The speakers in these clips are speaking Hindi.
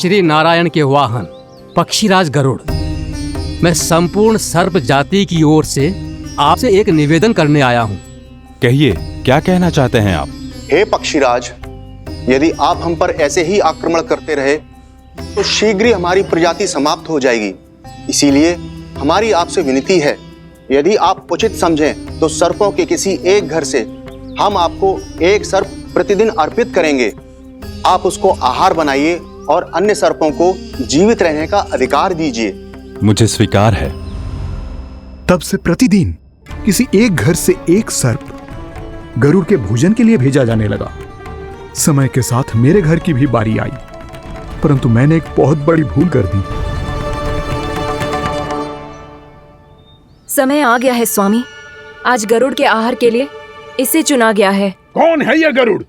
श्री नारायण के वाहन पक्षीराज गरुड़, मैं संपूर्ण सर्प जाति की ओर से आपसे एक निवेदन करने आया हूँ। कहिए, क्या कहना चाहते हैं आप? हे पक्षीराज, यदि आप हम पर ऐसे ही आक्रमण करते रहे तो शीघ्र ही हमारी प्रजाति समाप्त हो जाएगी। इसीलिए हमारी आपसे विनती है, यदि आप उचित समझें तो सर्पों के किसी एक घर से हम आपको एक सर्प प्रतिदिन अर्पित करेंगे। आप उसको आहार बनाइए और अन्य सर्पों को जीवित रहने का अधिकार दीजिए। मुझे स्वीकार है। तब से प्रतिदिन किसी एक घर से एक सर्प गरुड़ के भोजन के लिए भेजा जाने लगा। समय के साथ मेरे घर की भी बारी आई, परंतु मैंने एक बहुत बड़ी भूल कर दी। समय आ गया है स्वामी, आज गरुड़ के आहार के लिए इसे चुना गया है। कौन है यह गरुड़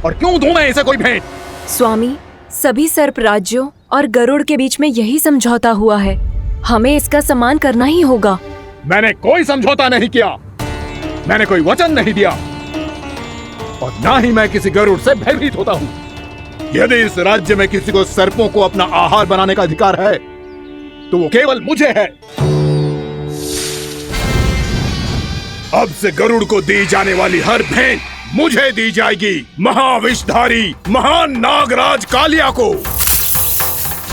और क्यों दूं मैं इसे कोई भेंट? स्वामी, सभी सर्प राज्यों और गरुड़ के बीच में यही समझौता हुआ है, हमें इसका सम्मान करना ही होगा। मैंने कोई समझौता नहीं किया, मैंने कोई वचन नहीं दिया और ना ही मैं किसी गरुड़ से भयभीत होता हूँ। यदि इस राज्य में किसी को सर्पों को अपना आहार बनाने का अधिकार है तो वो केवल मुझे है। अब से गरुड़ को दी जाने वाली हर भेंट मुझे दी जाएगी, महाविषधारी महान नागराज कालिया को।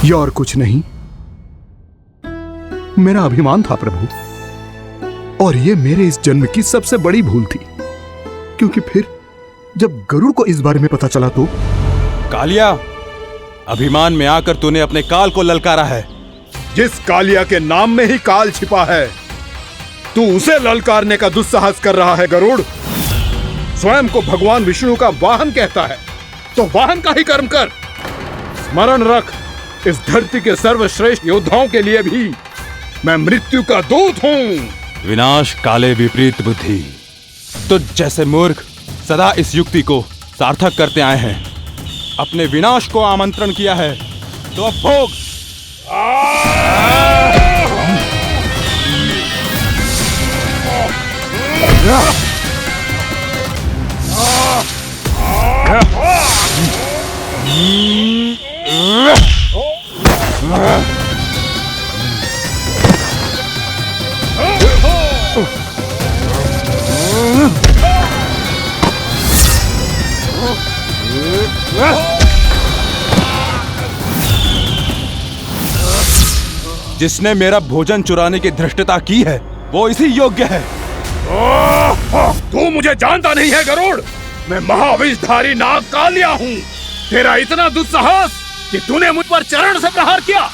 यह और कुछ नहीं, मेरा अभिमान था प्रभु, और यह मेरे इस जन्म की सबसे बड़ी भूल थी, क्योंकि फिर जब गरुड़ को इस बारे में पता चला तो। कालिया, अभिमान में आकर तूने अपने काल को ललकारा है। जिस कालिया के नाम में ही काल छिपा है, तू उसे ललकारने का दुस्साहस कर रहा है। गरुड़ स्वयं को भगवान विष्णु का वाहन कहता है, तो वाहन का ही कर्म कर। स्मरण रख, इस धरती के सर्वश्रेष्ठ योद्धाओं के लिए भी मैं मृत्यु का दूत हूं। विनाश काले विपरीत बुद्धि। तुझ जैसे मूर्ख सदा इस युक्ति को सार्थक करते आए हैं। अपने विनाश को आमंत्रण किया है तो अब भोग। जिसने मेरा भोजन चुराने की धृष्टता की है वो इसी योग्य है। तू मुझे जानता नहीं है गरुड़, मैं महाविषधारी नाग कालिया हूँ। तेरा इतना दुस्साहस कि तूने मुझ पर चरण से प्रहार किया।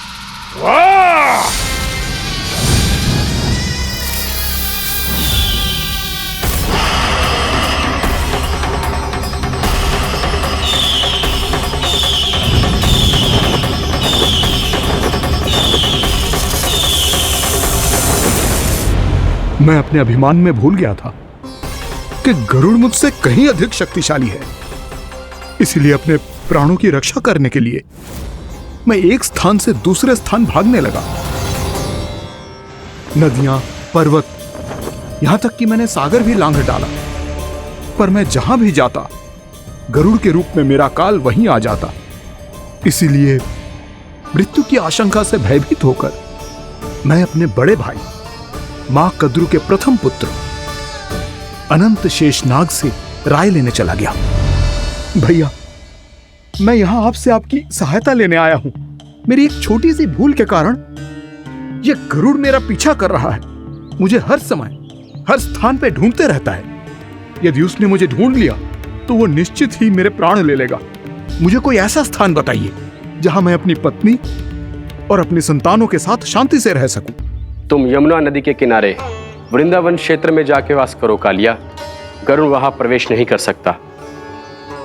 मैं अपने अभिमान में भूल गया था कि गरुड़ मुझसे कहीं अधिक शक्तिशाली है। इसलिए अपने प्राणों की रक्षा करने के लिए मैं एक स्थान से दूसरे स्थान भागने लगा। नदियां, पर्वत, यहां तक कि मैंने सागर भी लांघ डाला, पर मैं जहां भी जाता गरुड़ के रूप में मेरा काल वहीं आ जाता। इसीलिए मृत्यु की आशंका से भयभीत होकर मैं अपने बड़े भाई मां कद्रु के प्रथम पुत्र अनंत शेषनाग से राय लेने चला गया। भैया, मैं यहां आपसे आपकी सहायता लेने आया हूं। मेरी एक छोटी सी भूल के कारण यह गरुड़ मेरा पीछा कर रहा है। मुझे हर समय हर स्थान पे ढूंढते रहता है। यदि उसने मुझे ढूंढ लिया तो वो निश्चित ही मेरे प्राण ले लेगा। मुझे कोई ऐसा स्थान बताइए जहां मैं अपनी पत्नी और अपनी संतानों के साथ शांति से रह सकूं। तुम यमुना नदी के किनारे वृंदावन क्षेत्र में जाके वास करो कालिया। गरुड़ वहां प्रवेश नहीं कर सकता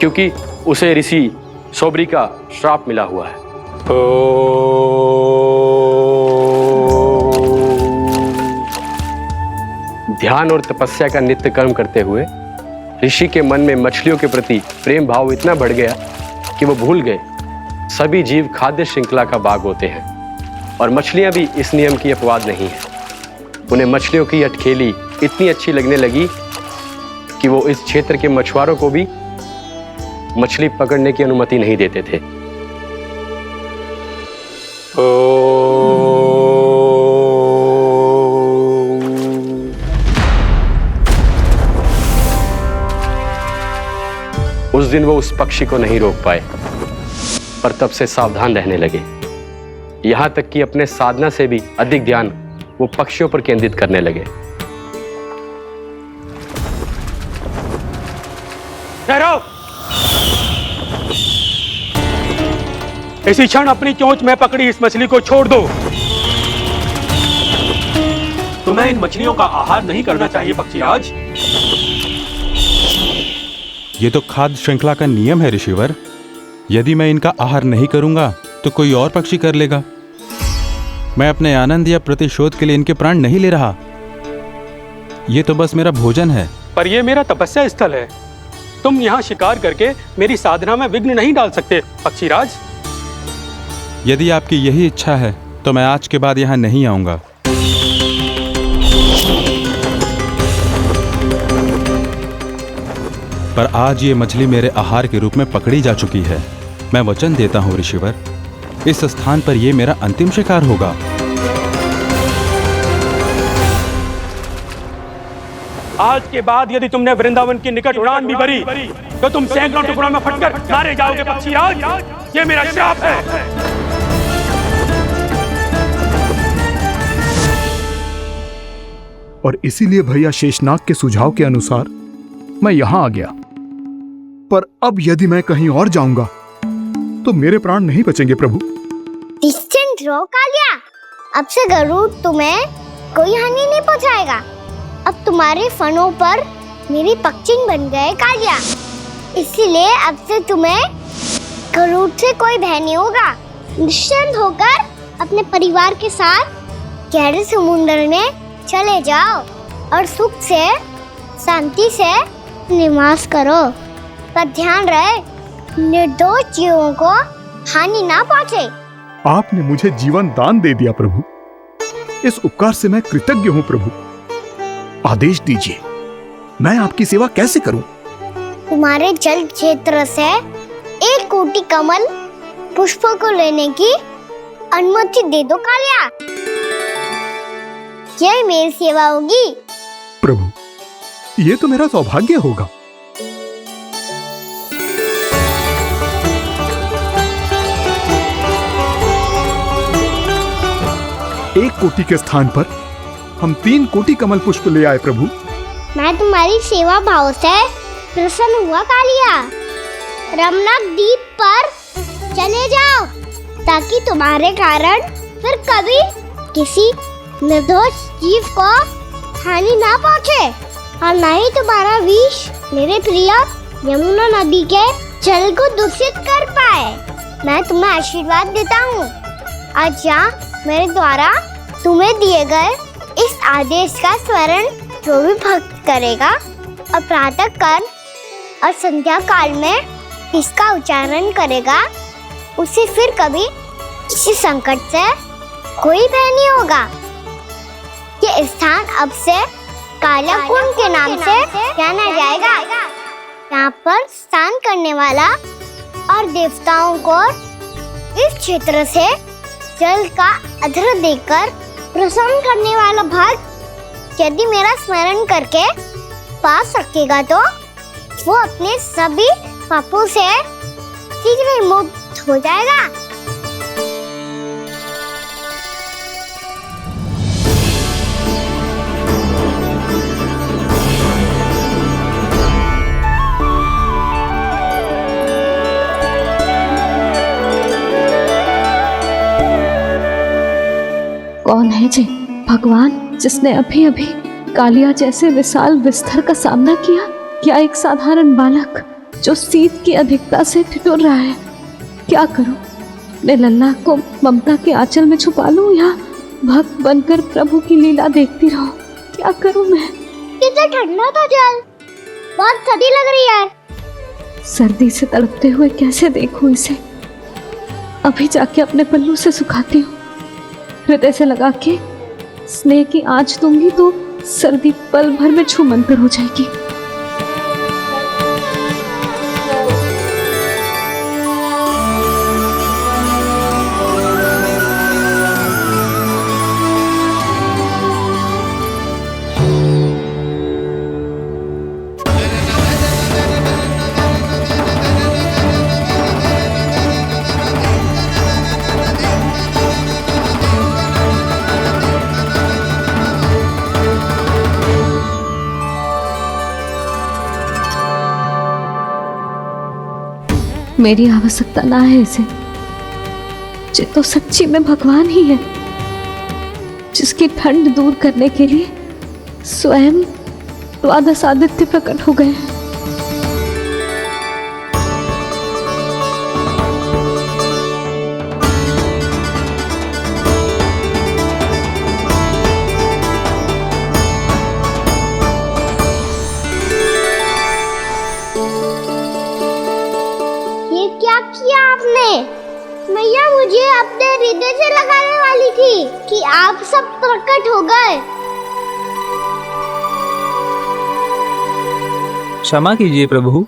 क्योंकि उसे ऋषि सोबरी का श्राप मिला हुआ है। ध्यान और तपस्या का नित्य कर्म करते हुए ऋषि के मन में मछलियों के प्रति प्रेम भाव इतना बढ़ गया कि वो भूल गए सभी जीव खाद्य श्रृंखला का भाग होते हैं और मछलियां भी इस नियम की अपवाद नहीं है। उन्हें मछलियों की अटखेली इतनी अच्छी लगने लगी कि वो इस क्षेत्र के मछुआरों को भी मछली पकड़ने की अनुमति नहीं देते थे। उस दिन वो उस पक्षी को नहीं रोक पाए, पर तब से सावधान रहने लगे। यहां तक कि अपने साधना से भी अधिक ध्यान वो पक्षियों पर केंद्रित करने लगे। ठहरो! इसी क्षण अपनी चोंच में पकड़ी इस मछली को छोड़ दो। तुम्हें इन मछलियों का आहार नहीं करना चाहिए पक्षीराज। ये तो खाद्य श्रृंखला का नियम है ऋषिवर। यदि मैं इनका आहार नहीं करूंगा तो कोई और पक्षी कर लेगा। मैं अपने आनंद या प्रतिशोध के लिए इनके प्राण नहीं ले रहा। ये तो बस मेरा भोजन है। पर यह मेरा तपस्या स्थल है। तुम यहाँ शिकार करके मेरी साधना में विघ्न नहीं डाल सकते पक्षीराज। यदि आपकी यही इच्छा है तो मैं आज के बाद यहाँ नहीं आऊंगा। पर आज ये मछली मेरे आहार के रूप में पकड़ी जा चुकी है। मैं वचन देता हूँ ऋषिवर, इस स्थान पर यह मेरा अंतिम शिकार होगा। आज के बाद यदि तुमने वृंदावन की निकट उड़ान भी भरी तो तुम सैकड़ों टुकड़ों में फटकर मारे जाओगे पक्षीराज। ये मेरा श्राप है। और इसीलिए भैया शेषनाग के सुझाव के अनुसार मैं यहां आ गया। पर अब यदि मैं कहीं और जाऊंगा तो मेरे प्राण नहीं बचेंगे प्रभु। निश्चिंत रहो कालिया, अब से गरुड़ तुम्हें कोई हानि नहीं पहुंचाएगा। अब तुम्हारे फनों पर मेरी पक्षिंग बन गए कालिया, इसीलिए अब से तुम्हें गरुड़ से कोई भय नहीं होगा। निश्चिंत होकर अपने परिवार के साथ गहरे समुद्र में चले जाओ और सुख से शांति से निवास करो। पर ध्यान रहे निर्दोष जीवों को हानि ना पहुंचे। आपने मुझे जीवन दान दे दिया प्रभु, इस उपकार से मैं कृतज्ञ हूँ प्रभु। आदेश दीजिए, मैं आपकी सेवा कैसे करूं? तुम्हारे जल क्षेत्र से 1 कोटि कमल पुष्पों को लेने की अनुमति दे दो कालिया। यह मेरी सेवा होगी। प्रभु, ये तो मेरा सौभाग्य होगा। एक कोटि के स्थान पर हम 3 कोटि कमल पुष्प ले आए प्रभु। मैं तुम्हारी सेवा भाव से प्रसन्न हुआ कालिया। रमनाक द्वीप पर चले जाओ ताकि तुम्हारे कारण फिर कभी किसी निर्दोष जीव को हानि ना पहुंचे और न ही तुम्हारा विष मेरे प्रिय यमुना नदी के जल को दूषित कर पाए। मैं तुम्हें आशीर्वाद देता हूँ। आज यहाँ मेरे द्वारा तुम्हें दिए गए इस आदेश का स्मरण जो भी भक्त करेगा और प्रातः काल और संध्या काल में इसका उच्चारण करेगा, उसे फिर कभी किसी संकट से कोई भय नहीं होगा। ये स्थान अब से काला कुंड के नाम से जाना जाएगा। यहाँ पर स्नान करने वाला और देवताओं को इस क्षेत्र से जल का अधर देकर प्रसन्न करने वाला भक्त यदि मेरा स्मरण करके पास रखेगा तो वो अपने सभी पापों से शीघ्र ही मुक्त हो जाएगा। कौन है जी भगवान जिसने अभी अभी कालिया जैसे विशाल विस्तर का सामना किया? क्या एक साधारण बालक जो शीत की अधिकता से ठिठुर रहा है? क्या करूं? मैं लल्ला को ममता के आंचल में छुपा लूं या भक्त बनकर प्रभु की लीला देखती रहूं? क्या करूं मैं? कितना ठंडा था जल, बहुत सर्दी लग रही है। सर्दी से तड़पते हुए कैसे देखूं इसे? अभी जाके अपने पल्लू से सुखाती हूँ। हृदय से लगा के स्नेह की आंच दूंगी तो सर्दी पल भर में छूमंतर हो जाएगी। मेरी आवश्यकता ना है इसे। ये तो सच्ची में भगवान ही है, जिसकी ठंड दूर करने के लिए स्वयं द्वादश आदित्य प्रकट हो गए। ये क्या किया आपने? मैया मुझे अपने हृदय से लगाने वाली थी कि आप सब प्रकट हो गए। क्षमा कीजिए प्रभु,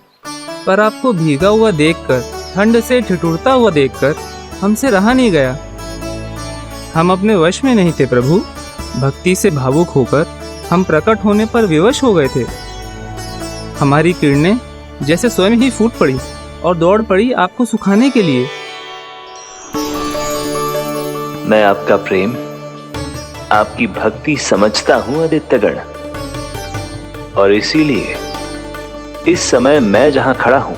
पर आपको भीगा हुआ देखकर, ठंड से ठिठुरता हुआ देखकर हमसे रहा नहीं गया। हम अपने वश में नहीं थे प्रभु। भक्ति से भावुक होकर हम प्रकट होने पर विवश हो गए थे। हमारी किरणें जैसे स्वयं ही फूट पड़ी और दौड़ पड़ी आपको सुखाने के लिए। मैं आपका प्रेम, आपकी भक्ति समझता हूं आदित्यगण, और इसीलिए इस समय मैं जहां खड़ा हूं,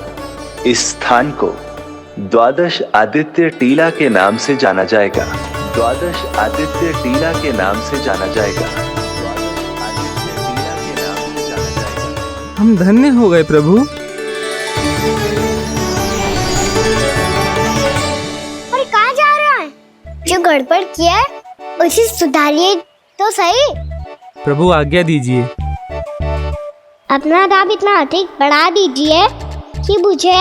इस स्थान को द्वादश आदित्य टीला के नाम से जाना जाएगा। द्वादश आदित्य टीला के नाम से जाना जाएगा। हम धन्य हो गए प्रभु। पर कहाँ जा रहा है? जो गड़बड़ किया है उसे सुधारिए तो सही। प्रभु आज्ञा दीजिए। अपना दाब इतना अधिक बढ़ा दीजिए कि मुझे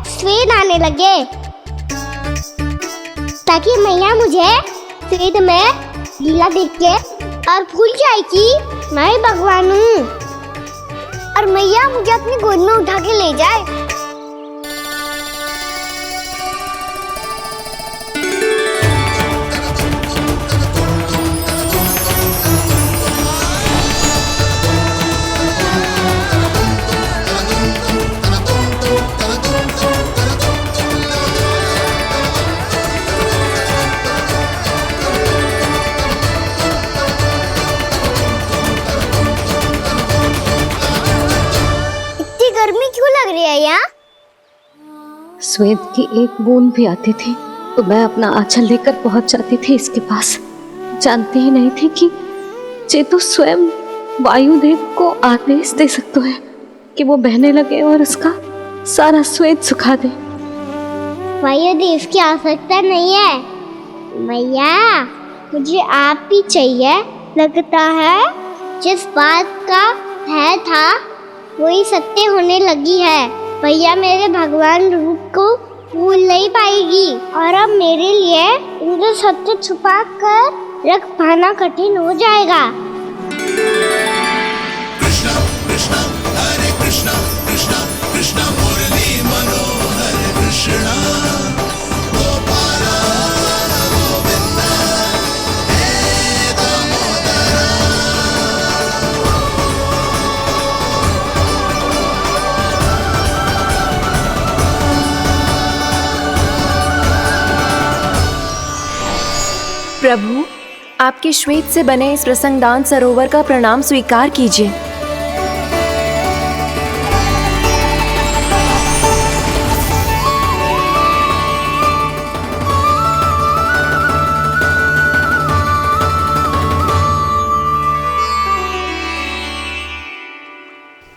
स्वेद आने लगे, ताकि मैया मुझे स्वेद में गीला देख के और भूल जाए कि मैं ही भगवान हूँ, और मैया मुझे अपनी गोद में उठा के ले जाए। गर्मी क्यों लग रही है यहाँ? स्वेद की एक बूंद भी आती थी तो मैं अपना आंचल लेकर पहुंच जाती थी इसके पास। जानती ही नहीं थी कि ये तो स्वयं वायुदेव को आदेश दे सकते हैं कि वो बहने लगे और उसका सारा स्वेद सुखा दे। वायुदेव की आवश्यकता नहीं है मैया, मुझे आप ही चाहिए। लगता है जिस बात का भय था वही सत्य होने लगी है। भैया मेरे भगवान रूप को भूल नहीं पाएगी, और अब मेरे लिए इनका सत्य छुपा कर रख पाना कठिन हो जाएगा। कृष्णा कृष्णा हरे कृष्णा कृष्णा कृष्णा मुरली मनोहर कृष्णा गोपाला गोविंदा हे दामोदरा। प्रभु, आपके श्वेत से बने इस प्रसंगदान सरोवर का प्रणाम स्वीकार कीजिए।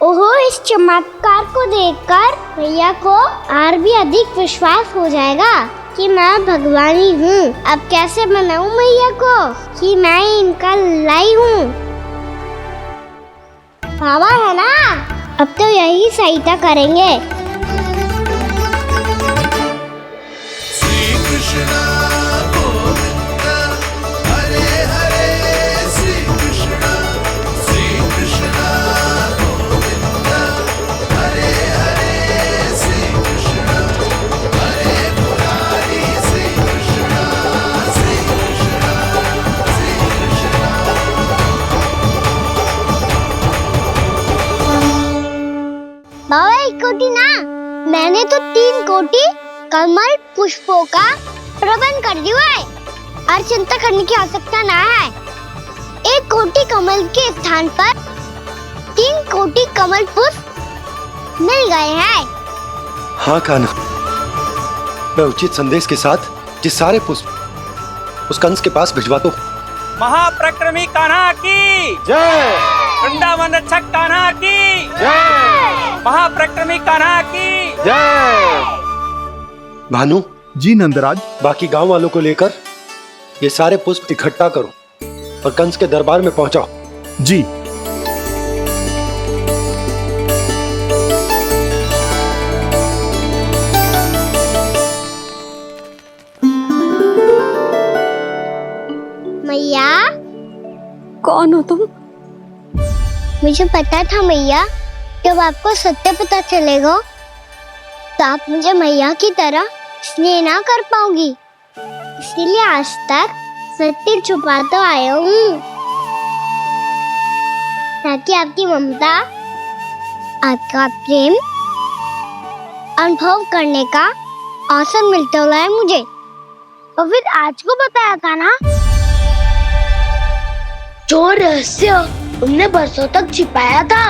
ओहो, इस चमत्कार को देखकर भैया को और भी अधिक विश्वास हो जाएगा कि मैं भगवान ही हूँ। अब कैसे मनाऊं मैया को कि मैं इनका लाई हूँ? बाबा है ना, अब तो यही सहायता करेंगे। श्री कृष्णा गोविंदा हरे हरे श्री कृष्णा गोविंदा हरे हरे श्री कृष्णा हरे मुरारी श्री कृष्णा श्री कृष्णा श्री कृष्णा। बाबा एक कोटि ना, मैंने तो 3 कोटि कमल पुष्पों का प्रबंध कर दिया है, और चिंता करने की आवश्यकता ना है। 1 कोटि कमल के स्थान पर 3 कोटि कमल पुष्प मिल गए हैं। हाँ कान्हा, मैं उचित संदेश के साथ ये सारे पुष्प उस कंस के पास भिजवा दो। महाप्रक्रमी कान्हा की जय। वृंदावन रक्षक कान्हा की जय। महाप्रक्रमी कान्हा की जय। भानु जी नंदराज। बाकी गांव वालों को लेकर ये सारे पुष्प इकट्ठा करो और कंस के दरबार में पहुंचाओ। जी। मैया। कौन हो तुम? मुझे पता था मैया, जब आपको सत्य पता चलेगा तो आप मुझे मैया की तरह स्नेह ना कर पाओगी, इसीलिए आज तक सत्य छुपाता आया हूँ, ताकि आपकी ममता, आपका प्रेम अनुभव करने का अवसर मिलता है मुझे। और फिर आज को बताया था ना, जो रहस्य तुमने बरसों तक छिपाया था,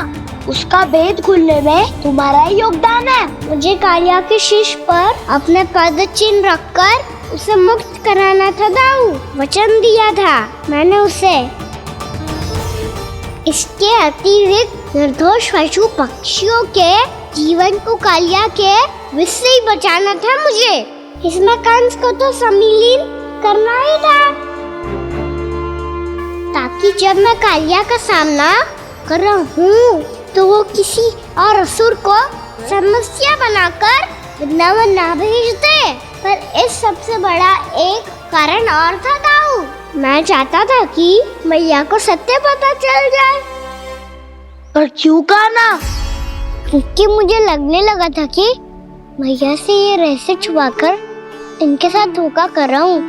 उसका भेद खुलने में तुम्हारा ही योगदान है। मुझे कालिया के शीश पर अपने पद चिन्ह रखकर उसे मुक्त कराना था दाऊ, वचन दिया था मैंने उसे। इसके अतिरिक्त निर्दोष पशु पक्षियों के जीवन को कालिया के विष से ही बचाना था मुझे। इसमें कंस को तो सम्मिलित करना ही था, ताकि जब मैं कालिया का सामना कर रहा हूँ तो वो किसी और असुर को समस्या बनाकर वृंदावन ना भेज दे। पर इस सबसे बड़ा एक कारण और था दाऊ, मैं चाहता था कि मैया को सत्य पता चल जाए। पर क्यों कहा ना? क्योंकि मुझे लगने लगा था कि मैया से ये रहस्य छुपाकर इनके साथ धोखा कर रहा हूँ।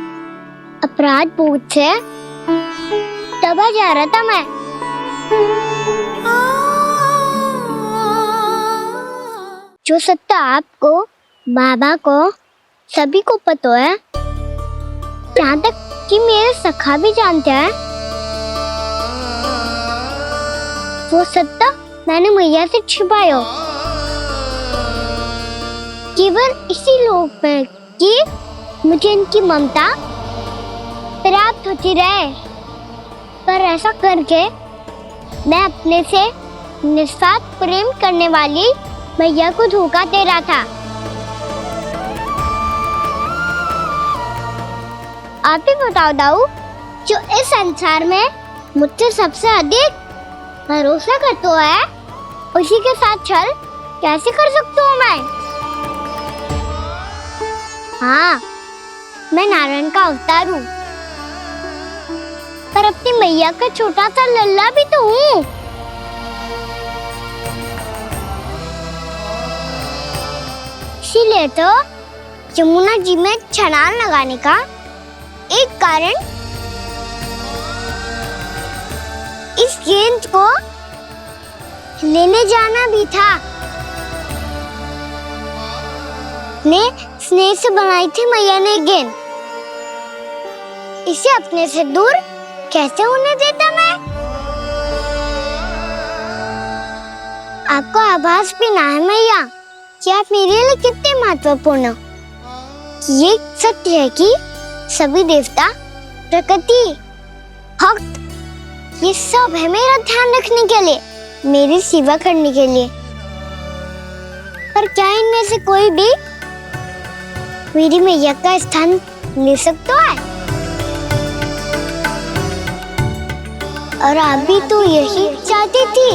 अपराध बोध से दबा जा रहा था मैं। जो सत्य आपको, बाबा को, सभी को पता है, यहाँ तक कि मेरे सखा भी जानते हैं, वो सत्य मैंने मैया से छिपाया केवल इसी लोक में कि मुझे इनकी ममता प्राप्त होती रहे। पर ऐसा करके मैं अपने से निस्वार्थ प्रेम करने वाली मैया को धोखा दे रहा था। आप ही बताओ दाऊ, जो इस संसार में मुझसे सबसे अधिक भरोसा करता है, उसी के साथ छल कैसे कर सकता हूँ मैं? हाँ, मैं नारायण का अवतार हूँ, पर अपनी मैया का छोटा सा लल्ला भी तो हूँ। इसीलिए तो यमुना जी में छलांग लगाने का एक कारण इस गेंद को लेने जाना भी था। ने स्नेह से बनाई थी मैया ने गेंद, इसे अपने से दूर कैसे होने देता मैं? आपको आभास भी ना है मैया कि आप मेरे लिए कितने महत्वपूर्ण हो। ये सत्य है कि सभी देवता, प्रकृति, भक्त, ये सब है मेरा ध्यान रखने के लिए, मेरी सेवा करने के लिए। पर क्या इनमें से कोई भी मेरी मैया का स्थान ले सकता है? और आप भी तो यही चाहती थी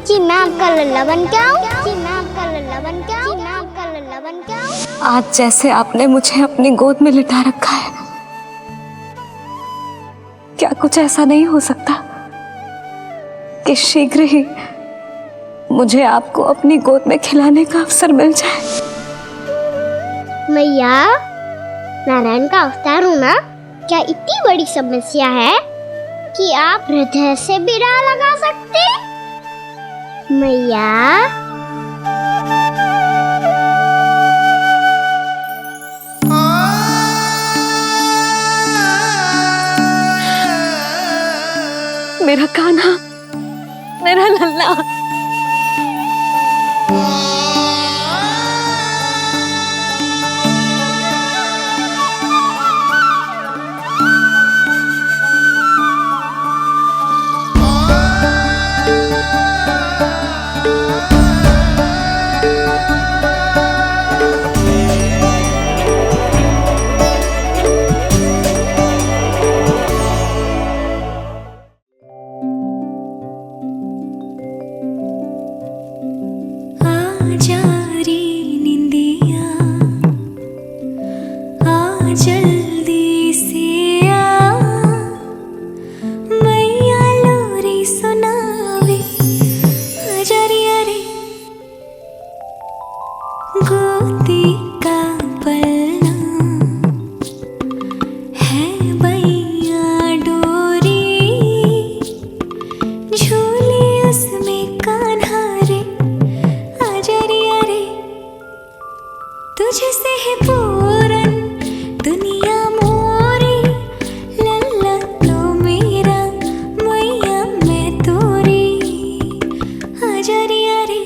कि मैं आपका लल्ला बन के आऊं, कि मैं आपका लल्ला बन के आऊं, कि मैं आपका लल्ला बन के आऊं। आज जैसे आपने मुझे अपनी गोद में लिटा रखा है, क्या कुछ ऐसा नहीं हो सकता कि शीघ्र ही मुझे आपको अपनी गोद में खिलाने का अवसर मिल जाए? मैया, नारायण का अवतार होना क्या इतनी बड़ी समस्या है कि आप हृदय से भी राह लगा सकते? मैया, मेरा कान्हा, मेरा लल्ला। जा रे निंदिया आ जल्दी से आ मैया लोरी सुनावे आजा रे अरे गोदी का पलना है बैया डोरी झूले उसमें कान्हा रे आजा रे अरे तुझसे है पूरन दुनिया मोरी लल्ला तो मेरा मैया मैं तोरी आजा रे अरे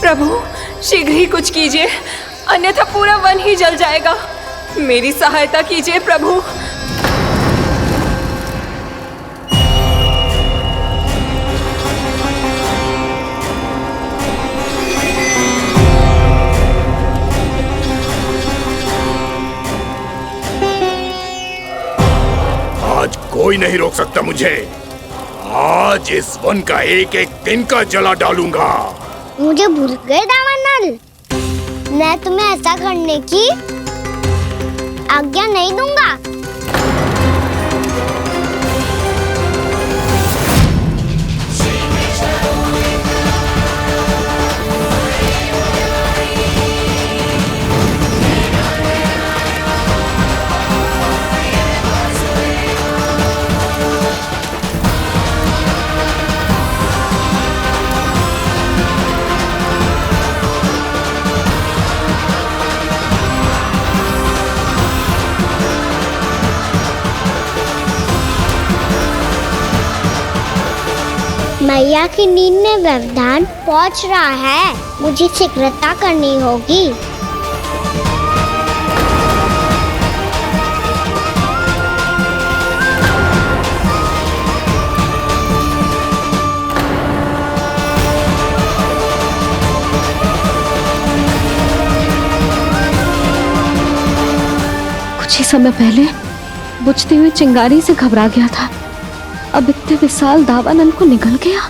प्रभु शीघ्र ही कुछ कीजिए, अन्यथा पूरा वन ही जल जाएगा। मेरी सहायता कीजिए प्रभु। आज कोई नहीं रोक सकता मुझे। आज इस वन का एक एक दिन का जला डालूंगा। मुझे भूल गए दावानल, मैं तुम्हें ऐसा करने की आज्ञा नहीं दूंगा। मैया की नींद में व्यवधान पहुंच रहा है, मुझे शीघ्रता करनी होगी। कुछ ही समय पहले बुझती हुई चिंगारी से घबरा गया था, अब इतने विशाल दावानल को निगल गया।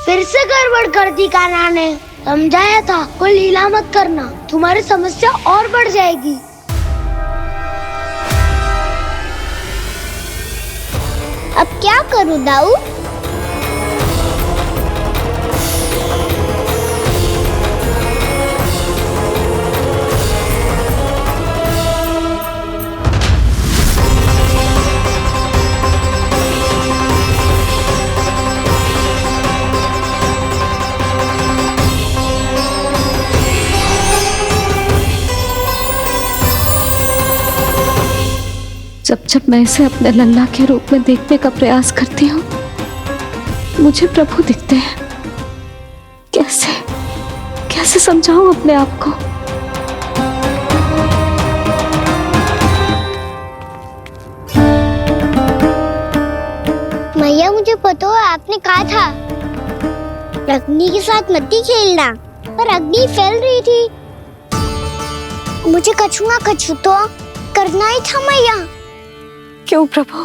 फिर से गड़बड़ कर दी कान्हा ने। समझाया था कोई लीला मत करना, तुम्हारी समस्या और बढ़ जाएगी। अब क्या करूं दाऊ? जब जब मैं इसे अपने लल्ला के रूप में देखने का प्रयास करती हूँ, मुझे प्रभु दिखते हैं। कैसे कैसे समझाऊं अपने आप को? मैया मुझे पता है आपने कहा था अग्नि के साथ मत ही खेलना, पर अग्नि फैल रही थी। मुझे कछुआ कछु तो करना ही था मैया। क्यों प्रभु,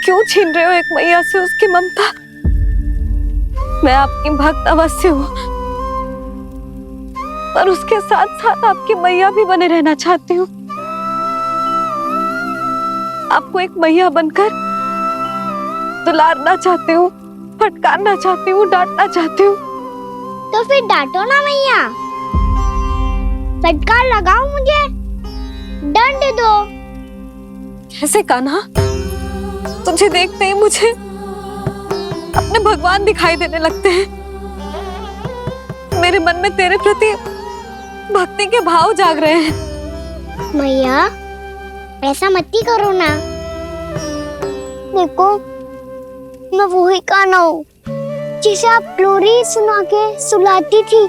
क्यों छीन रहे हो एक मैया से उसकी ममता? मैं आपकी भक्त अवश्य हूँ, पर उसके साथ साथ आपकी मैया भी बने रहना चाहती हूँ। आपको एक मैया बनकर दुलारना चाहती हूँ, फटकारना चाहती हूँ, डांटना चाहती हूँ। तो फिर डांटो ना मैया, फटकार लगाओ मुझे, दंड दो। कैसे कान्हा? तुझे देखते ही मुझे अपने भगवान दिखाई देने लगते हैं। मेरे मन में तेरे प्रति भक्ति के भाव जाग रहे हैं। मैया ऐसा मत ही करो ना। देखो मैं वही कान्हा हूँ जिसे आप लोरी सुना के सुलाती थी।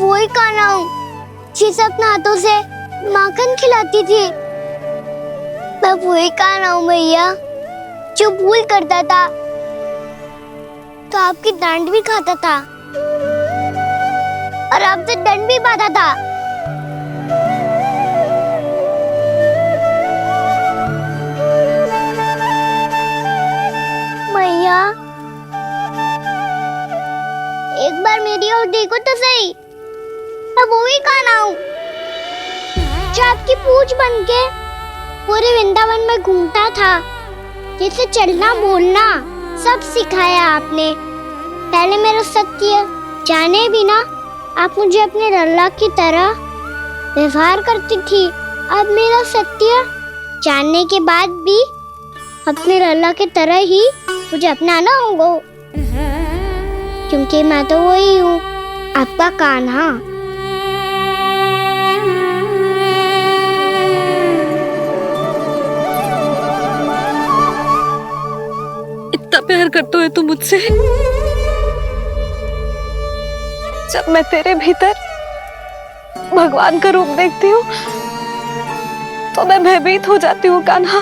वही कान्हा हूँ जिसे अपने हाथों से माखन खिलाती थी। मैं वही कान्हा हूँ मैया जो भूल करता था तो आपकी डांट भी खाता था और आपसे दंड भी पाता था। मैया एक बार मेरी ओर देखो तो सही। मैं वही कान्हा हूँ जो आपकी पूछ बन के पूरे वृंदावन में घूमता था। जैसे चलना बोलना सब सिखाया आपने। पहले मेरा सत्य जाने बिना आप मुझे अपने लल्ला की तरह व्यवहार करती थी। अब मेरा सत्य जानने के बाद भी अपने लल्ला की तरह ही मुझे अपनाना होगा, क्योंकि मैं तो वही हूँ, आपका कान्हा। इतना प्यार करते हो तुम मुझसे? जब मैं तेरे भीतर भगवान का रूप देखती हूँ तो मैं भयभीत हो जाती हूँ कान्हा।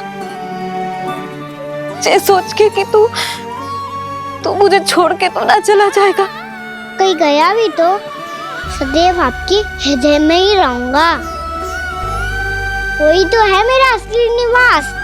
ये सोच के कि तू मुझे छोड़ के तो ना चला जाएगा। कहीं गया भी तो सदैव आपके हृदय में ही रहूंगा। वही तो है मेरा असली निवास।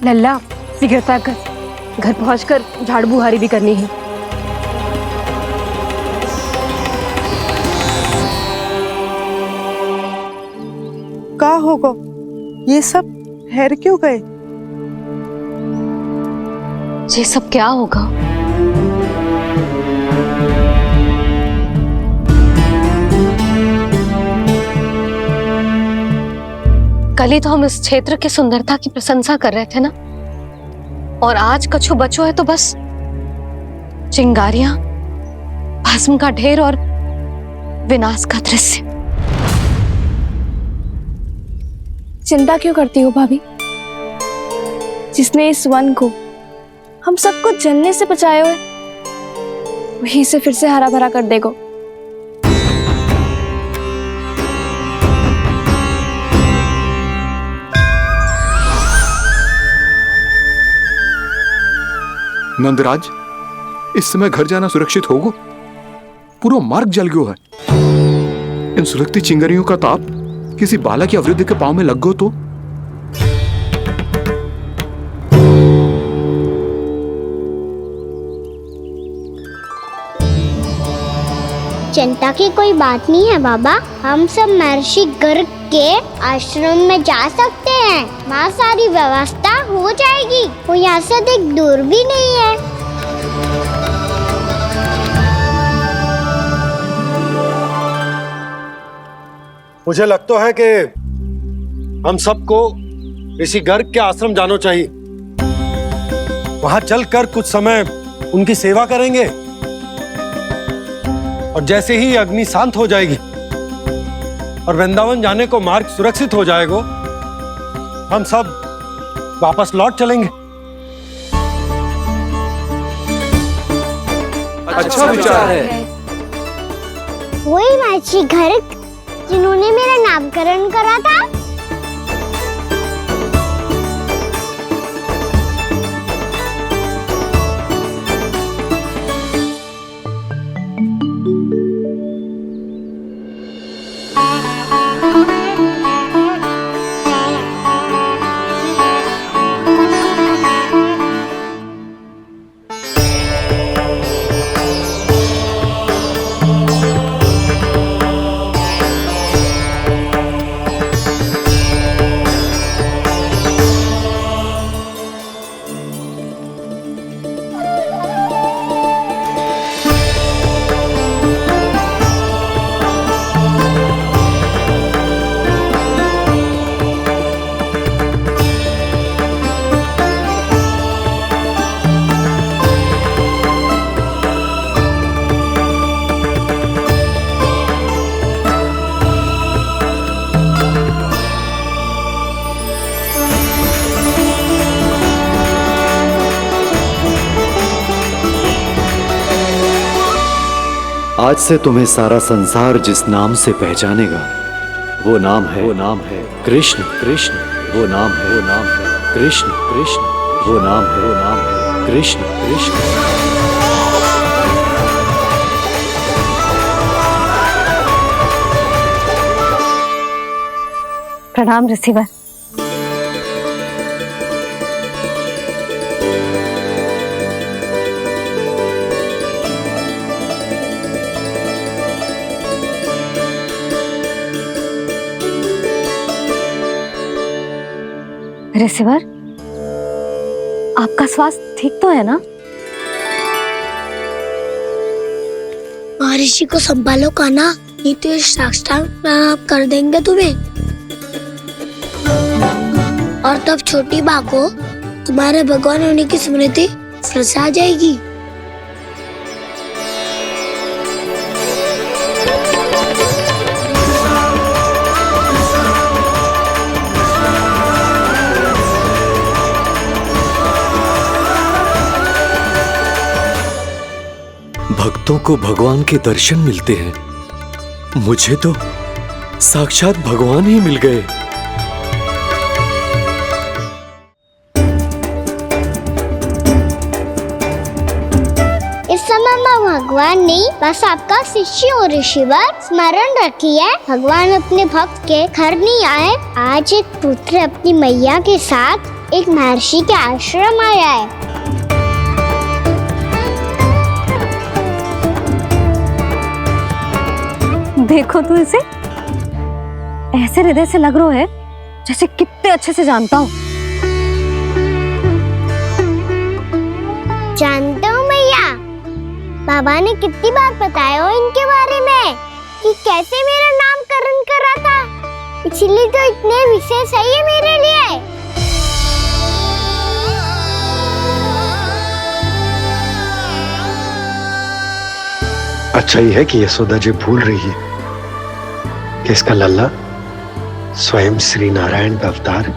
लल्ला शीघ्रता कर, घर पहुंचकर झाड़ बुहारी भी करनी है। का होगा? ये सब ठहर क्यों गए? ये सब क्या होगा? कल ही तो हम इस क्षेत्र की सुंदरता की प्रशंसा कर रहे थे ना, और आज कछु बचो है तो बस चिंगारियां, भस्म का ढेर और विनाश का दृश्य। चिंता क्यों करती हो भाभी? जिसने इस वन को हम सबको जलने से बचाए हुए, वही से फिर से हरा भरा कर देगा। नंदराज, इस समय घर जाना सुरक्षित होगा? पूरा मार्ग जल गयो है। इन सुलगती चिंगारियों का ताप किसी बालक या वृद्ध के पांव में लग गो तो चिंता की कोई बात नहीं है बाबा। हम सब महर्षि गर्ग के आश्रम में जा सकते हैं। वहाँ सारी व्यवस्था हो जाएगी। वो यहाँ से अधिक दूर भी नहीं है। मुझे लगता है कि हम सबको ऋषि गर्ग के आश्रम जाना चाहिए। वहां चलकर कुछ समय उनकी सेवा करेंगे और जैसे ही अग्नि शांत हो जाएगी और वृंदावन जाने को मार्ग सुरक्षित हो जाएगा, हम सब वापस लौट चलेंगे। अच्छा विचार है। वही महर्षि गर्ग जिन्होंने मेरा नामकरण करा था। आज से तुम्हें सारा संसार जिस नाम से पहचानेगा वो नाम है कृष्ण। कृष्ण वो नाम है कृष्ण। कृष्ण वो नाम है कृष्ण। कृष्ण। प्रणाम ऋषिवर। ऋषिवर, आपका स्वास्थ्य ठीक तो है ना? महर्षि को संभालो कान्हा, नहीं तो ये साक्षात प्रणाम कर देंगे तुम्हें। और तब छोटी बा को तुम्हारे भगवान होने की स्मृति फिर से आ जाएगी। भक्तों को भगवान के दर्शन मिलते हैं। मुझे तो साक्षात भगवान ही मिल गए। इस समय मैं भगवान नहीं, बस आपका शिष्य हूँ ऋषिवर। स्मरण रखिए, भगवान अपने भक्त के घर नहीं आए। आज एक पुत्र अपनी मैया के साथ एक महर्षि के आश्रम आया है। देखो तो इसे, ऐसे हृदय से लग रहा है जैसे कितने अच्छे से जानता हूँ। जानता हूँ मैया, बाबा ने कितनी बार बताया हो इनके बारे में कि कैसे मेरा नामकरण करा था, इसीलिए तो इतने विशेष है ये मेरे लिए। अच्छा ही है कि यशोदा जी भूल रही है कि इसका लल्ला स्वयं श्री नारायण का अवतार है।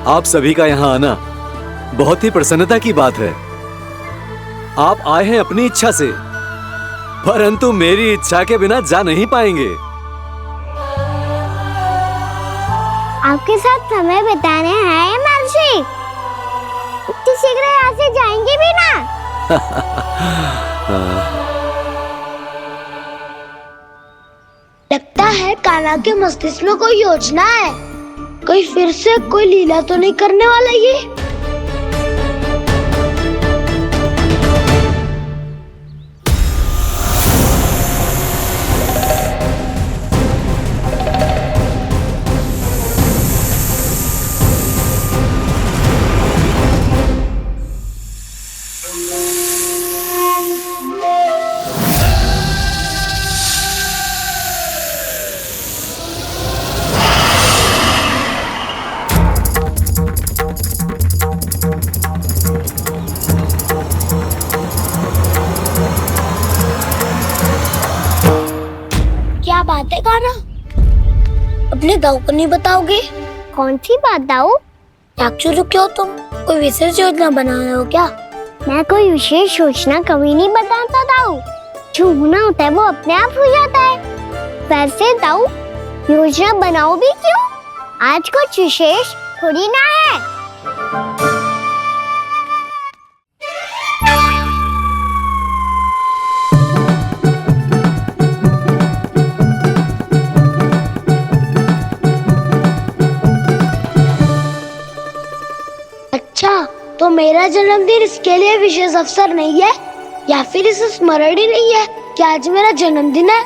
आप सभी का यहाँ आना बहुत ही प्रसन्नता की बात है। आप आए हैं अपनी इच्छा से, परंतु मेरी इच्छा के बिना जा नहीं पाएंगे। आपके साथ समय बिताने हैं महर्षि, इतनी शीघ्र यहाँ से जाएंगे भी ना? लगता है कान्हा के मस्तिष्क में कोई योजना है। कोई फिर से कोई लीला तो नहीं करने वाला ये? अपने दाऊ को नहीं बताओगे? कौन सी बात दाऊ? चाकचूरू क्यों तुम? कोई विशेष योजना बना रहे हो क्या? मैं कोई विशेष योजना कभी नहीं बताता दाऊ। जो होना होता है वो अपने आप हो जाता है। वैसे दाऊ योजना बनाओ भी क्यों? आज कुछ विशेष थोड़ी ना है। अच्छा, तो मेरा जन्मदिन इसके लिए विशेष अवसर नहीं है या फिर इसे स्मरण ही नहीं है कि आज मेरा जन्मदिन है?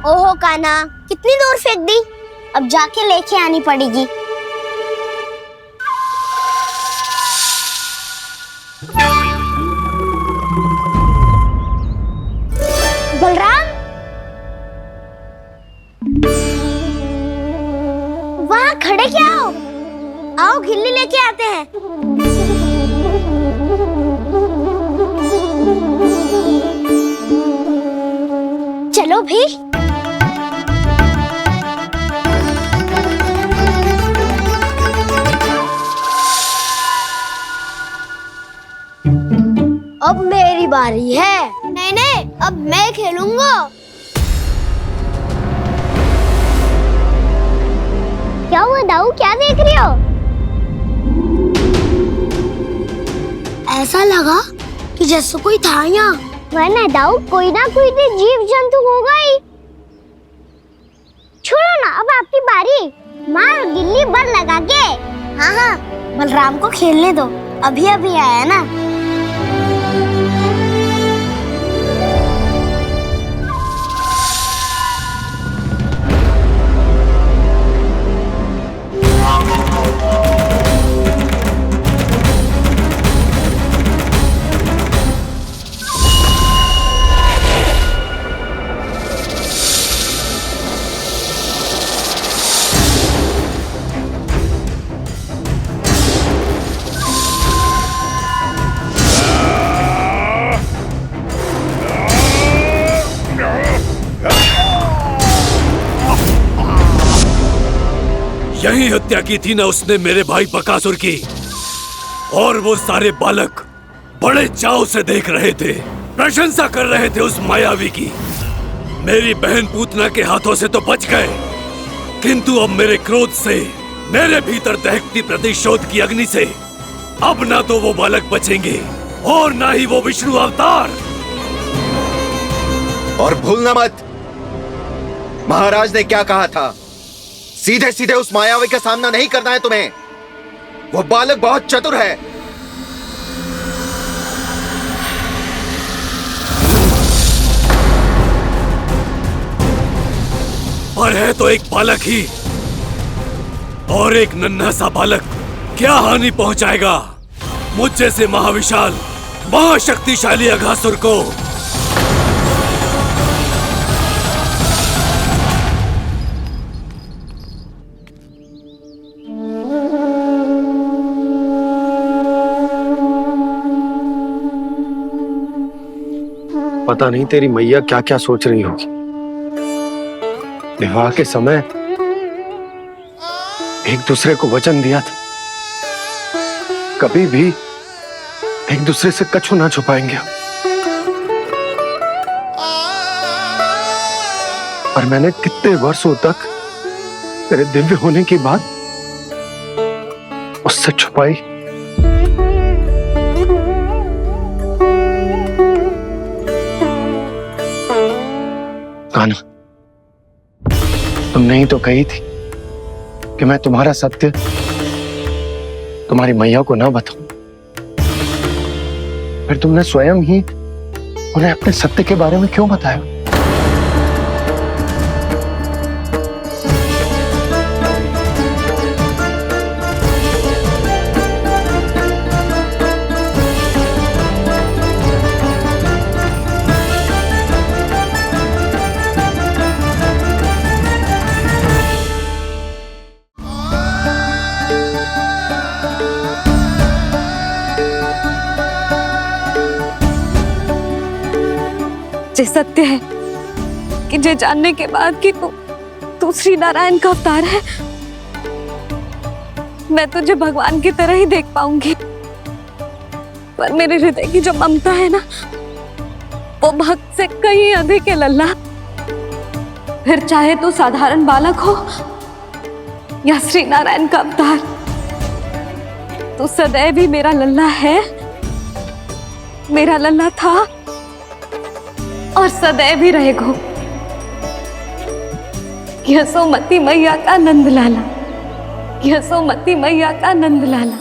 ओहो कान्हा, कितनी दूर फेंक दी? अब जाके लेके आनी पड़ेगी। बलराम, वहाँ खड़े क्या हो? आओ खिल्ली लेके आते हैं। चलो भी। अब मेरी बारी है। नहीं नहीं, अब मैं खेलूंगा। क्या हुआ दाऊ, क्या देख रही हो? ऐसा लगा कि जैसे कोई था यहाँ। वरना दाऊ कोई ना कोई तो जीव जंतु होगा ही। छोड़ो ना, अब आपकी बारी। मारो गिल्ली बर लगा के। हाँ हाँ, बलराम को खेलने दो, अभी अभी आया ना। यही हत्या की थी ना उसने मेरे भाई बकासुर की, और वो सारे बालक बड़े चाव से देख रहे थे, प्रशंसा कर रहे थे उस मायावी की। मेरी बहन पूतना के हाथों से तो बच गए, किंतु अब मेरे क्रोध से, मेरे भीतर दहकती प्रतिशोध की अग्नि से अब ना तो वो बालक बचेंगे और ना ही वो विष्णु अवतार। और भूलना मत, महाराज ने क्या कहा था, सीधे सीधे उस मायावी का सामना नहीं करना है तुम्हें। वो बालक बहुत चतुर है। पर है तो एक बालक ही, और एक नन्हा सा बालक क्या हानि पहुंचाएगा मुझ जैसे महाविशाल महाशक्तिशाली अघासुर को। पता नहीं तेरी मैया क्या क्या सोच रही होगी। विवाह के समय एक दूसरे को वचन दिया था, कभी भी एक दूसरे से कछु ना छुपाएंगे। और मैंने कितने वर्षों तक तेरे दिव्य होने की बात उससे छुपाई। कान्हा, तुमने ही तो कही थी कि मैं तुम्हारा सत्य तुम्हारी मैया को ना बताऊं। फिर तुमने स्वयं ही उन्हें अपने सत्य के बारे में क्यों बताया? जे सत्य है कि जे जानने के बाद कि तू श्री नारायण का अवतार है, मैं तुझे भगवान की तरह ही देख पाऊंगी। पर मेरे हृदय की जो ममता है ना, वो भक्त से कहीं अधिक है लल्ला। फिर चाहे तू साधारण बालक हो या श्री नारायण का अवतार, तू सदैव ही मेरा लल्ला है, मेरा लल्ला था और सदैव ही रहेगा। यशोमती मैया का नंद लाला, यशोमती मैया का नंद लाला।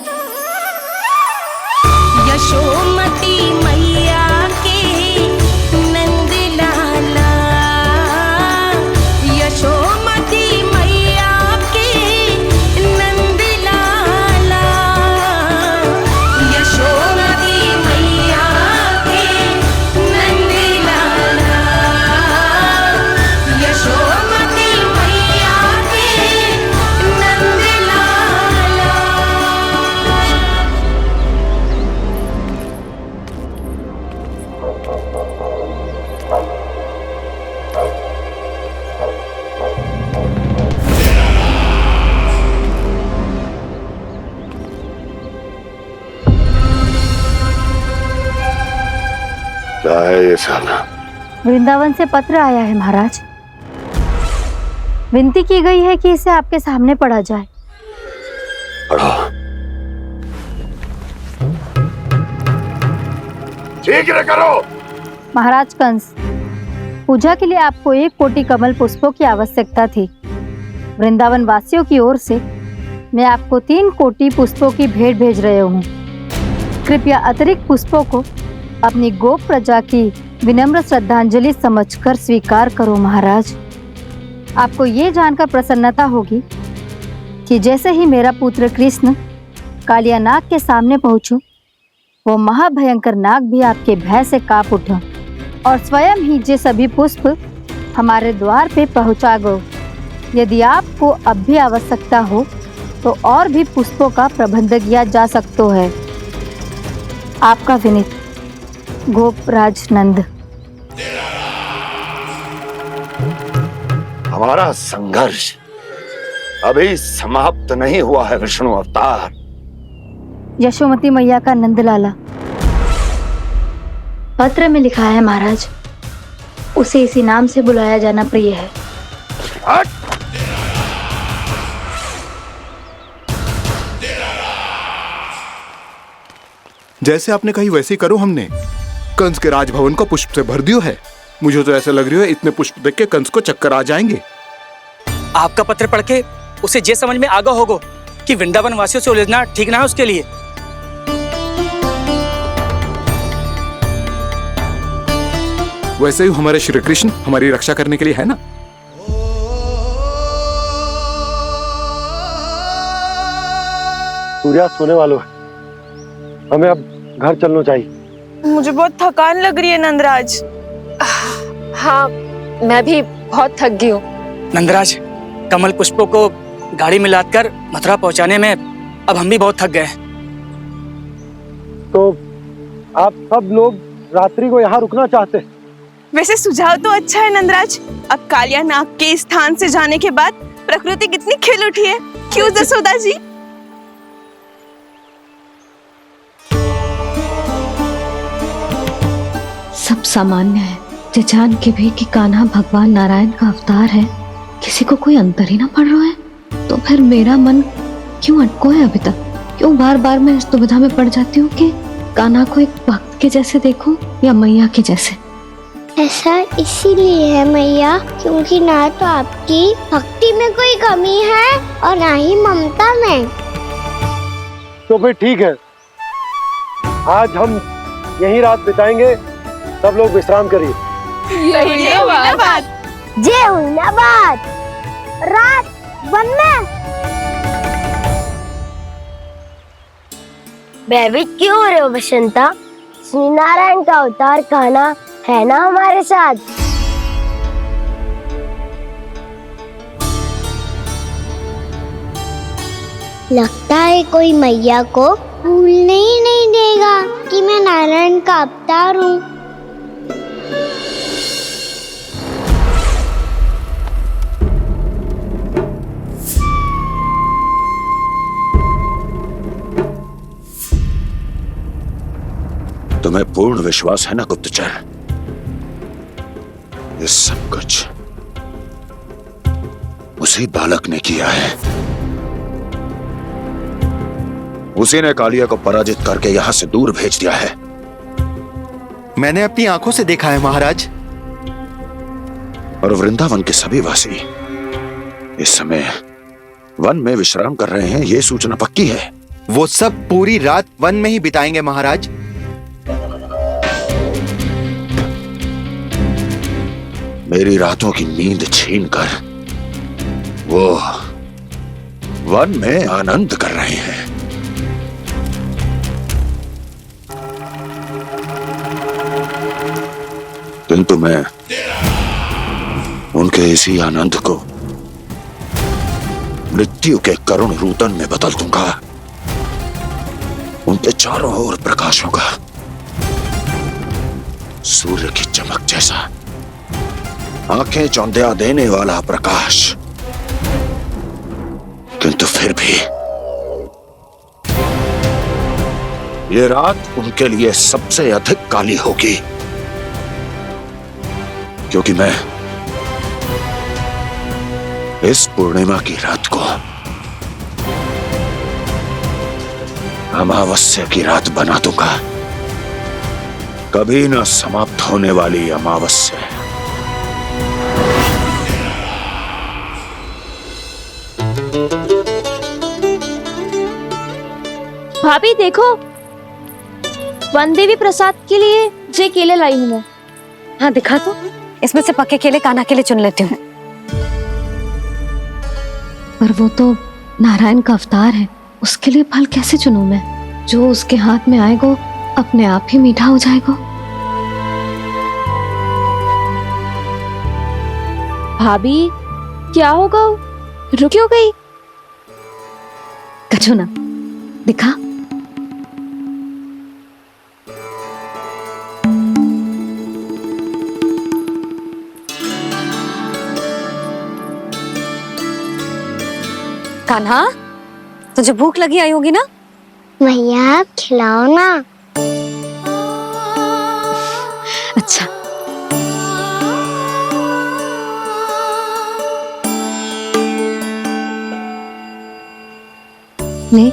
यशोमती मैया के नंद लाला, यशोमती मैया के नंद लाला, यशोमती मैया के नंद लाला, यशोमती मैया के नंद लाला। क्या है ये साला? वृंदावन से पत्र आया है महाराज। विनती की गई है कि इसे आपके सामने पढ़ा जाए। पढ़ो। शीघ्र करो। महाराज कंस, पूजा के लिए आपको 1 कोटि कमल पुष्पों की आवश्यकता थी। वृंदावन वासियों की ओर से मैं आपको 3 कोटि पुष्पों की भेंट भेज रहे हूँ। कृपया अतिरिक्त पुष्पों को अपनी गोप प्रजा की विनम्र श्रद्धांजलि समझकर स्वीकार करो महाराज। आपको ये जानकर प्रसन्नता होगी कि जैसे ही मेरा पुत्र कृष्ण कालिया नाग के सामने पहुंचो, वो महाभयंकर नाग भी आपके भय से कांप उठा और स्वयं ही ये सभी पुष्प हमारे द्वार पे पहुंचा गो। यदि आपको अब भी आवश्यकता हो तो और भी पुष्पों का प्रबंध किया जा सकता है। आपका विनीत गोपराज नंद। हमारा संघर्ष अभी समाप्त नहीं हुआ है विष्णु अवतार। यशोमती मैया का नंदलाला। पत्र में लिखा है महाराज, उसे इसी नाम से बुलाया जाना प्रिय है। जैसे आपने कही वैसे ही करो। हमने कंस के राजभवन को पुष्प से भर दियो है। मुझे तो ऐसा लग रही है इतने पुष्प देख के कंस को चक्कर आ जाएंगे। आपका पत्र पढ़ के उसे ये समझ में आगा होगा कि वृंदावन वासियों से उलझना ठीक ना है उसके लिए। वैसे ही हमारे श्री कृष्ण हमारी रक्षा करने के लिए है ना। सूर्यास्त होने वाला है, हमें अब घर चलना चाहिए। मुझे बहुत थकान लग रही है नंदराज। हाँ, मैं भी बहुत थक गई हूँ। नंदराज, कमल पुष्पों को गाड़ी में लादकर मथुरा पहुंचाने में अब हम भी बहुत थक गए। तो आप सब लोग रात्रि को यहाँ रुकना चाहते हैं? वैसे सुझाव तो अच्छा है नंदराज। अब कालिया नाग के स्थान से जाने के बाद प्रकृति कितनी खिल उठी है, क्यों जसोदा जी? सब सामान्य है, जे जान के भी कि कान्हा भगवान नारायण का अवतार है, किसी को कोई अंतर ही ना पड़ रहा है। तो फिर मेरा मन क्यों अटको है अभी तक? क्यों बार बार मैं इस दुविधा में पड़ जाती हूँ कि कान्हा को एक भक्त के जैसे देखूं या मैया के जैसे? ऐसा इसीलिए है मैया क्योंकि ना तो आपकी भक्ति में कोई कमी है और ना ही ममता में। तो फिर ठीक है, आज हम यहीं रात बिताएंगे। सब लोग विश्राम करिए। जय हुइनाबाद। रात वन में भयभीत क्यों हो रहे हो बसंता? श्री नारायण का अवतार कान्हा है ना हमारे साथ। लगता है कोई मैया को भूलने ही नहीं देगा कि मैं नारायण का अवतार हूँ। तुम्हें पूर्ण विश्वास है ना गुप्तचर? ये सब कुछ उसी बालक ने किया है। उसी ने कालिया को पराजित करके यहां से दूर भेज दिया है। मैंने अपनी आंखों से देखा है महाराज। और वृंदावन के सभी वासी इस समय वन में विश्राम कर रहे हैं, ये सूचना पक्की है। वो सब पूरी रात वन में ही बिताएंगे महाराज। मेरी रातों की नींद छीनकर वो वन में आनंद कर रहे हैं। किंतु मैं उनके इसी आनंद को मृत्यु के करुण रूतन में बदल दूंगा। उनके चारों ओर प्रकाश होगा, सूर्य की चमक जैसा, आंखें चौंधिया देने वाला प्रकाश। किंतु फिर भी ये रात उनके लिए सबसे अधिक काली होगी, क्योंकि मैं इस पूर्णिमा की रात को अमावस्या की रात बना दूंगा, कभी न समाप्त होने वाली अमावस्या। भाभी देखो, वन देवी प्रसाद के लिए जे केले लाई हूँ मैं। हाँ दिखा तो, इसमें से पक्के केले कान्हा के लिए चुन लेती हूँ। पर वो तो नारायण का अवतार है, उसके लिए फल कैसे चुनूं मैं? जो उसके हाथ में आएगा अपने आप ही मीठा हो जाएगा। भाभी क्या होगा? रुक क्यों गई? कछु ना, दिखा। कान्हा, तुझे भूख लगी आई होगी ना? भैया खिलाओ ना। अच्छा। ले।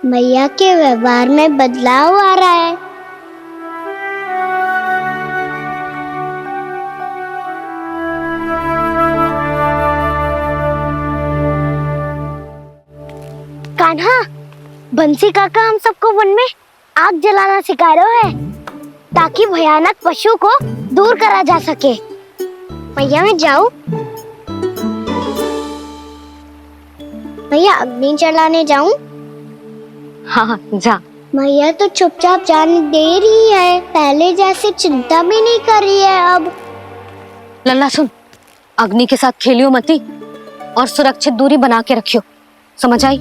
भैया के व्यवहार में बदलाव आ रहा है। कान्हा, बंसी काका हम सबको वन में आग जलाना सिखा रहे हैं, ताकि भयानक पशु को दूर करा जा सके। भैया मैं जाऊं? भैया अग्नि जलाने जाऊं? हाँ जा। भैया तो चुपचाप जाने दे रही है, पहले जैसे चिंता भी नहीं कर रही है अब। लल्ला सुन, अग्नि के साथ खेलियो मती और सुरक्षित दूरी बना के रखियो, समझ आई?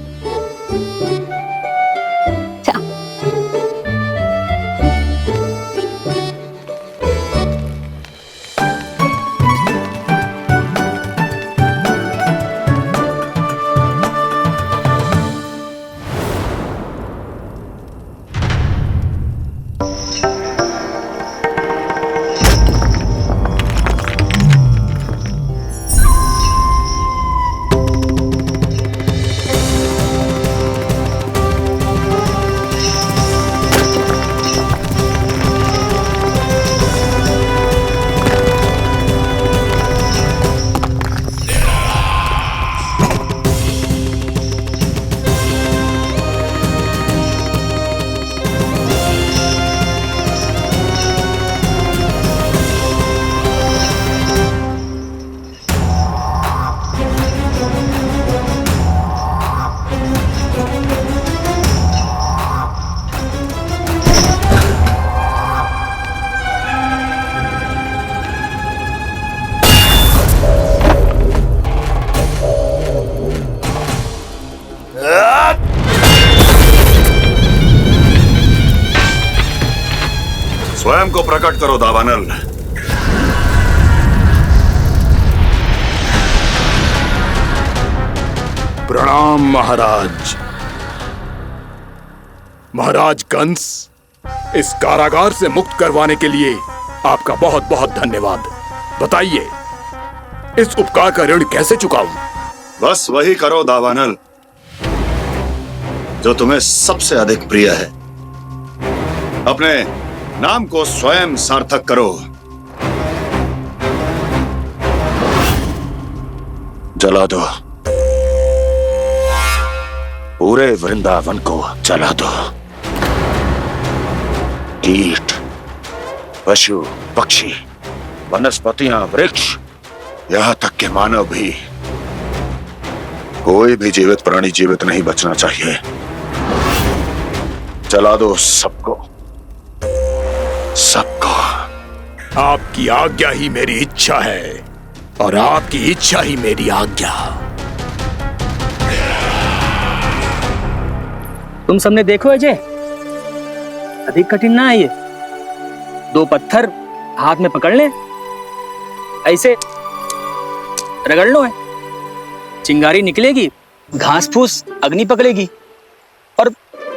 प्रकट करो दावानल। प्रणाम महाराज। महाराज कंस, इस कारागार से मुक्त करवाने के लिए आपका बहुत बहुत धन्यवाद। बताइए, इस उपकार का ऋण कैसे चुकाऊं? बस वही करो दावानल जो तुम्हें सबसे अधिक प्रिय है। अपने नाम को स्वयं सार्थक करो। जला दो, पूरे वृंदावन को जला दो। कीट, पशु, पक्षी, वनस्पतियां, वृक्ष, यहां तक के मानव भी, कोई भी जीवित प्राणी जीवित नहीं बचना चाहिए। जला दो सबको, सबको। आपकी आज्ञा ही मेरी इच्छा है और आपकी इच्छा ही मेरी आज्ञा। तुम सबने देखो अजय, अधिक कठिन ना है ये। 2 पत्थर हाथ में पकड़ ले, ऐसे रगड़ लो है, चिंगारी निकलेगी, घास फूस अग्नि पकड़ेगी और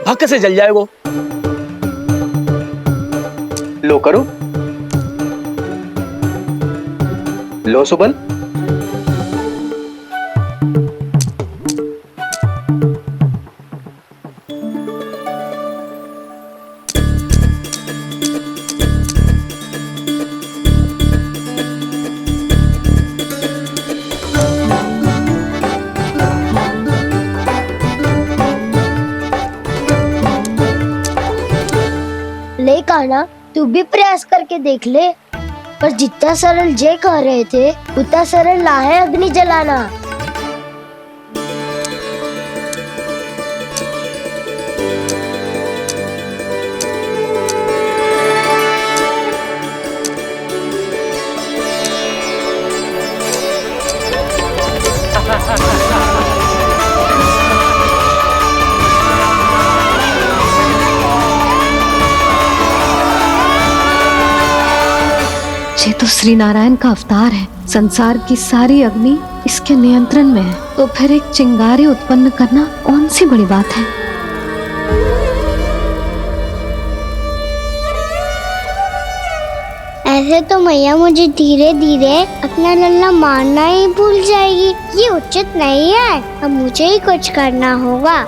भक्क से जल जाए वो। लो करो, लो सुबल। ले कान्हा, तू भी प्रयास करके देख ले। पर जितना सरल जय कह रहे थे उतना सरल ना है अग्नि जलाना। ये तो श्री नारायण का अवतार है। संसार की सारी अग्नि इसके नियंत्रण में है, तो फिर एक चिंगारी उत्पन्न करना कौन सी बड़ी बात है। ऐसे तो मैया मुझे धीरे धीरे अपना लल्ला मारना ही भूल जाएगी। ये उचित नहीं है, अब मुझे ही कुछ करना होगा।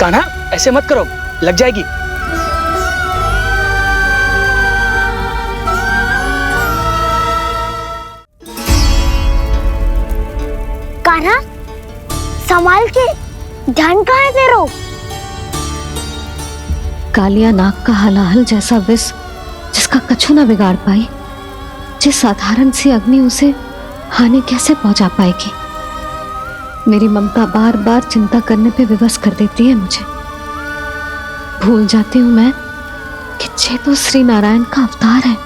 कान्हा, ऐसे मत करो, लग जाएगी। कान्हा, संभाल के, ध्यान कहाँ है तेरो? कालिया नाग का हलाहल जैसा विष जिसका कछु न बिगाड़ पाई, जिस साधारण सी अग्नि उसे हानि कैसे पहुंचा पाएगी। मेरी ममता बार बार चिंता करने पे विवश कर देती है मुझे। भूल जाती हूँ मैं कि ये तो श्री नारायण का अवतार है।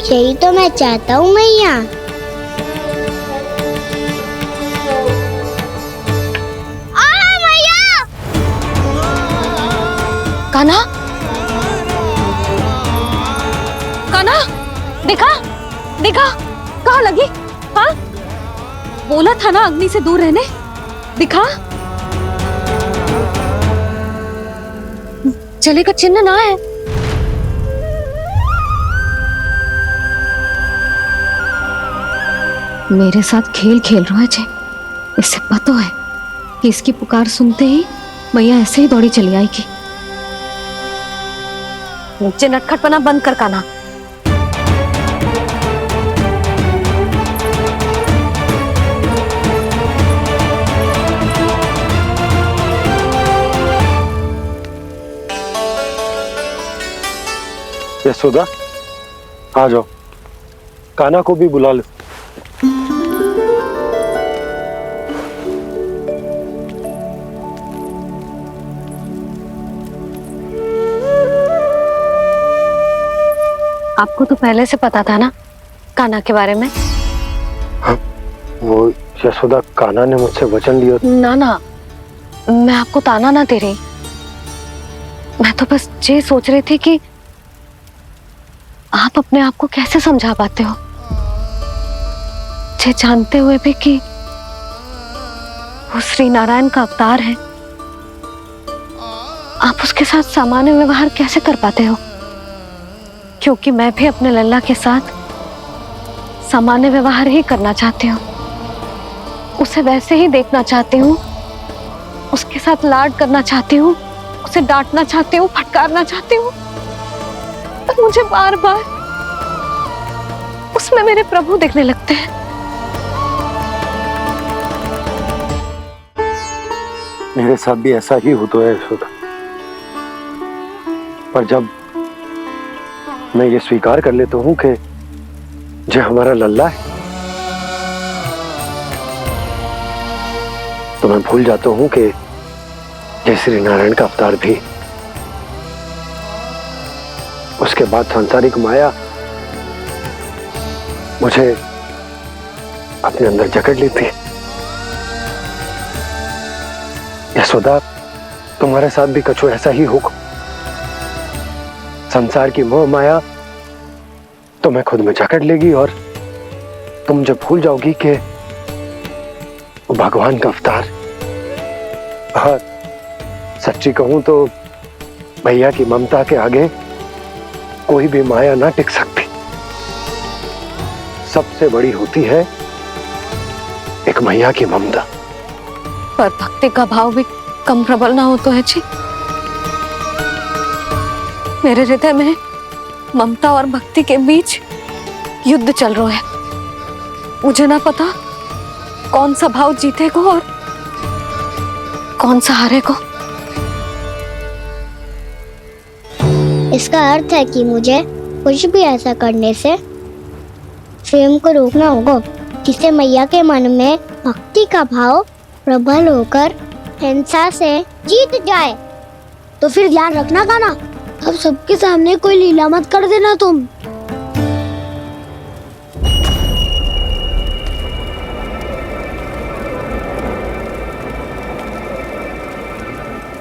यही तो मैं चाहता हूँ मैया। मैया! कान्हा, कान्हा, देखा देखा, कहाँ लगी? हाँ, बोला था ना अग्नि से दूर रहने। दिखा, जले का चिन्ह ना है। मेरे साथ खेल खेल रहा है जे। इससे पता है कि इसकी पुकार सुनते ही मैया ऐसे ही दौड़ी चली आएगी। नीचे नटखटपना बंद कर कान्हा। यशोदा, आ जाओ, कान्हा को भी बुला लो। आपको तो पहले से पता था ना कान्हा के बारे में? वो यशोदा, कान्हा ने मुझसे वचन लिया। ना ना, मैं आपको ताना ना दे रही। मैं तो बस ये सोच रही थी कि आप अपने आप को कैसे समझा पाते हो, ये जानते हुए भी कि वो श्री नारायण का अवतार है। आप उसके साथ सामान्य व्यवहार कैसे कर पाते हो? क्योंकि मैं भी अपने लल्ला के साथ सामान्य व्यवहार ही करना चाहती हूँ, उसे वैसे ही देखना चाहती हूँ, उसके साथ लाड करना चाहती हूँ, उसे डांटना चाहती हूँ, फटकारना चाहती हूँ, पर मुझे बार बार उसमें मेरे प्रभु दिखने लगते हैं। मेरे साथ भी ऐसा ही होता है यशोदा, पर जब मैं ये स्वीकार कर लेता हूँ कि जो हमारा लल्ला है, तो मैं भूल जाता हूँ कि जय श्री नारायण का अवतार भी। उसके बाद सांसारिक माया मुझे अपने अंदर जकड़ लेती है। यशोदा, तुम्हारे साथ भी कछु ऐसा ही होगा। संसार की मोह माया तुम्हें खुद में जकड़ लेगी और तुम जब भूल जाओगी कि वो भगवान का अवतार। और सच्ची कहूं तो भैया की ममता के आगे कोई भी माया ना टिक सकती। सबसे बड़ी होती है एक मैया की ममता। पर भक्ति का भाव भी कम प्रबल ना हो तो है जी। मेरे हृदय में ममता और भक्ति के बीच युद्ध चल रहा है। मुझे ना पता कौन सा भाव जीतेगा और कौन सा हारेगा। इसका अर्थ है कि मुझे कुछ भी ऐसा करने से स्वयं को रोकना होगा, जिससे मैया के मन में भक्ति का भाव प्रबल होकर हिंसा से जीत जाए। तो फिर ध्यान रखना कान्हा, अब सबके सामने कोई लीला मत कर देना तुम।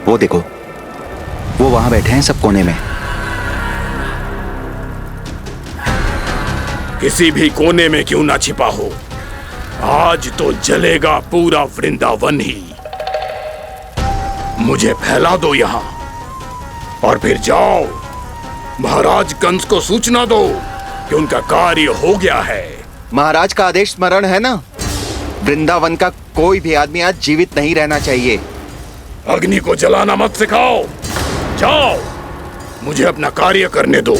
वो देखो, वो वहां बैठे हैं सब कोने में। किसी भी कोने में क्यों ना छिपा हो, आज तो जलेगा पूरा वृंदावन ही। मुझे फैला दो यहां और फिर जाओ महाराज कंस को सूचना दो कि उनका कार्य हो गया है। महाराज का आदेश स्मरण है ना, वृंदावन का कोई भी आदमी आज जीवित नहीं रहना चाहिए। अग्नि को जलाना मत सिखाओ, जाओ मुझे अपना कार्य करने दो।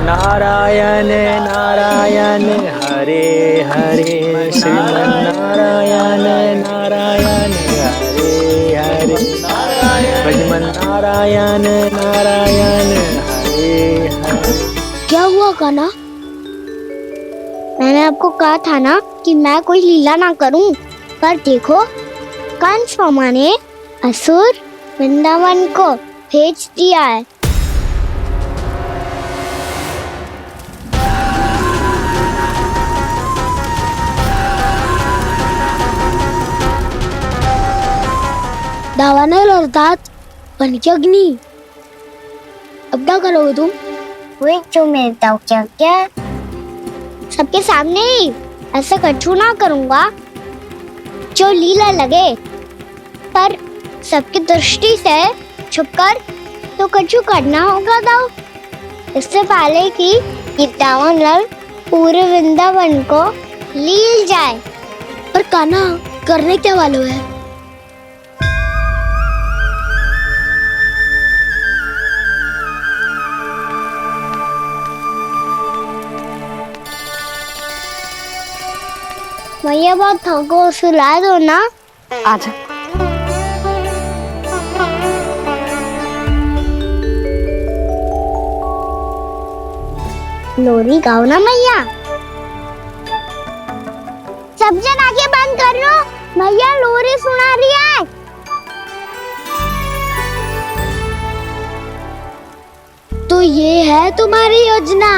नारायण नारायण हरे हरे, श्रीमन्नारायण नारायण हरे हरे, भजमन नारायण नारायण हरे हरे। क्या हुआ कान्हा? मैंने आपको कहा था ना कि मैं कोई लीला ना करूं, पर देखो कंस मामा ने असुर वृंदावन को भेज दिया है। दावानल अर्थात बन की अग्नि। अब क्या करोगे तुम? वही जो मेरे ताऊ क्या सबके सामने ही ऐसा कछु ना करूंगा जो लीला लगे, पर सबकी दृष्टि से छुपकर तो कछु करना होगा दाऊ। इससे पहले कि ये दावानल पूरे वृंदावन को लील जाए। पर कान्हा करने क्या वालों है? भैया बहुत थको, सुला दो ना। आजा। लोरी गाओ ना मैया। सब जन आंखें बंद कर लो, मैया लोरी सुना रही है। तो ये है तुम्हारी योजना।